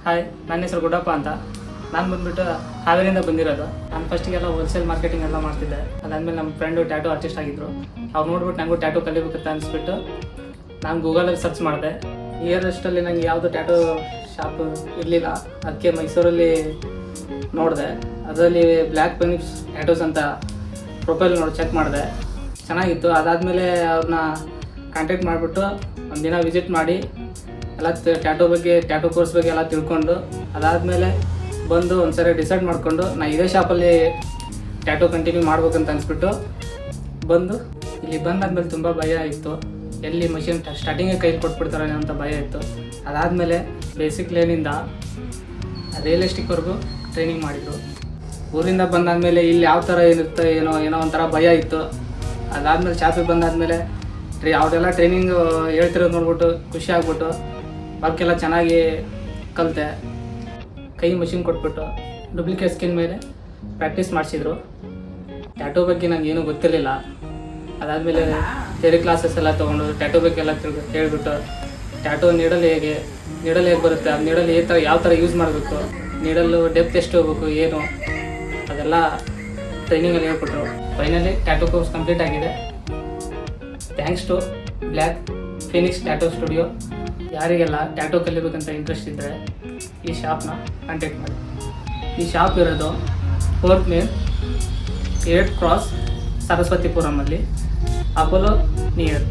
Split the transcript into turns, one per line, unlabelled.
Hi, ನನ್ನ ಹೆಸರು ಗುಡ್ಡಪ್ಪ ಅಂತ. ನಾನು ಬಂದುಬಿಟ್ಟು ಹಾವೇರಿಯಿಂದ ಬಂದಿರೋದು. ನಾನು ಫಸ್ಟಿಗೆಲ್ಲ ಹೋಲ್ಸೇಲ್ ಮಾರ್ಕೆಟಿಂಗ್ ಎಲ್ಲ ಮಾಡ್ತಿದ್ದೆ. ಅದಾದಮೇಲೆ ನಮ್ಮ ಫ್ರೆಂಡು ಟ್ಯಾಟೂ ಆರ್ಟಿಸ್ಟ್ ಆಗಿದ್ದರು. ಅವ್ರು ನೋಡ್ಬಿಟ್ಟು ನನಗೂ ಟ್ಯಾಟೂ ಕಲಿಬೇಕಂತ ಅನಿಸ್ಬಿಟ್ಟು ನಾನು ಗೂಗಲಲ್ಲಿ ಸರ್ಚ್ ಮಾಡಿದೆ. ನಿಯರೆಸ್ಟಲ್ಲಿ ನನಗೆ ಯಾವುದು ಟ್ಯಾಟೂ ಶಾಪ್ ಇರಲಿಲ್ಲ. ಅದಕ್ಕೆ ಮೈಸೂರಲ್ಲಿ ನೋಡಿದೆ. ಅದರಲ್ಲಿ ಬ್ಲ್ಯಾಕ್ ಫೀನಿಕ್ಸ್ ಟ್ಯಾಟೂಸ್ ಅಂತ ಪ್ರೊಫೈಲ್ ನೋಡಿ ಚೆಕ್ ಮಾಡಿದೆ, ಚೆನ್ನಾಗಿತ್ತು. ಅದಾದಮೇಲೆ ಅವ್ರನ್ನ ಕಾಂಟ್ಯಾಕ್ಟ್ ಮಾಡಿಬಿಟ್ಟು ಒಂದಿನ ವಿಸಿಟ್ ಮಾಡಿ ಎಲ್ಲ ಟ್ಯಾಟೂ ಬಗ್ಗೆ, ಟ್ಯಾಟೂ ಕೋರ್ಸ್ ಬಗ್ಗೆ ಎಲ್ಲ ತಿಳ್ಕೊಂಡು ಅದಾದಮೇಲೆ ಬಂದು ಒಂದು ಸರಿ ಡಿಸೈಡ್ ಮಾಡಿಕೊಂಡು ನಾನು ಇದೇ ಶಾಪಲ್ಲಿ ಟ್ಯಾಟೂ ಕಂಟಿನ್ಯೂ ಮಾಡ್ಬೇಕಂತ ಅನಿಸ್ಬಿಟ್ಟು ಬಂದು ಇಲ್ಲಿ ಬಂದಾದ್ಮೇಲೆ ತುಂಬ ಭಯ ಇತ್ತು. ಎಲ್ಲಿ ಮಷಿನ್ ಸ್ಟಾರ್ಟಿಂಗೇ ಕೈ ಕೊಟ್ಬಿಡ್ತಾರೆ ಅಂತ ಭಯ ಇತ್ತು. ಅದಾದಮೇಲೆ ಬೇಸಿಕ್ ಲೇನಿಂದ ರಿಯಲಿಸ್ಟಿಕ್ವರೆಗೂ ಟ್ರೈನಿಂಗ್ ಮಾಡಿದರು. ಊರಿಂದ ಬಂದಾದಮೇಲೆ ಇಲ್ಲಿ ಯಾವ ಥರ ಏನಿರುತ್ತೆ ಏನೋ ಒಂಥರ ಭಯ ಇತ್ತು. ಅದಾದಮೇಲೆ ಶಾಪಿಗೆ ಬಂದಾದಮೇಲೆ ಅವರೆಲ್ಲ ಟ್ರೈನಿಂಗ್ ಹೇಳ್ತಿರೋದು ನೋಡ್ಬಿಟ್ಟು ಖುಷಿ ಆಗ್ಬಿಟ್ಟು ವರ್ಕೆಲ್ಲ ಚೆನ್ನಾಗಿ ಕಲಿತೆ. ಕೈ ಮಷಿನ್ ಕೊಟ್ಬಿಟ್ಟು ಡೂಪ್ಲಿಕೇಟ್ ಸ್ಕಿನ್ ಮೇಲೆ ಪ್ರಾಕ್ಟೀಸ್ ಮಾಡಿಸಿದ್ರು. ಟ್ಯಾಟೂ ಬಗ್ಗೆ ನನಗೆ ಏನೂ ಗೊತ್ತಿರಲಿಲ್ಲ. ಅದಾದಮೇಲೆ ಥಿಯರಿ ಕ್ಲಾಸಸ್ ಎಲ್ಲ ತೊಗೊಂಡು ಟ್ಯಾಟೂ ಬಗ್ಗೆ ಎಲ್ಲ ಹೇಳ್ಬಿಟ್ಟು ಟ್ಯಾಟೂ ನೀಡಲ್ ಹೇಗೆ ಬರುತ್ತೆ, ಅದು ನೀಡಲ್ ಯಾವ ಥರ ಯೂಸ್ ಮಾಡಬೇಕು, ನೀಡಲ್ಲು ಡೆಪ್ತ್ ಎಷ್ಟು ಹೋಗ್ಬೇಕು ಏನು, ಅದೆಲ್ಲ ಟ್ರೈನಿಂಗಲ್ಲಿ ಹೇಳ್ಕೊಟ್ರು. ಫೈನಲಿ ಟ್ಯಾಟೂ ಕೋರ್ಸ್ ಕಂಪ್ಲೀಟ್ ಆಗಿದೆ. Thanks to black phoenix tattoo studio. ಯಾರಿಗೆಲ್ಲ ಟ್ಯಾಟೂ ಕಲಿಬೇಕಂತ ಇಂಟ್ರೆಸ್ಟ್ ಇದ್ದರೆ ಈ ಶಾಪ್ನ ಕಾಂಟ್ಯಾಕ್ಟ್ ಮಾಡಿ. ಈ ಶಾಪ್ ಇರೋದು 4th ಮೇನ್ 8th ಕ್ರಾಸ್ ಸರಸ್ವತಿಪುರಮಲ್ಲಿ, ಅಪೋಲೋ ನಿಯರ್.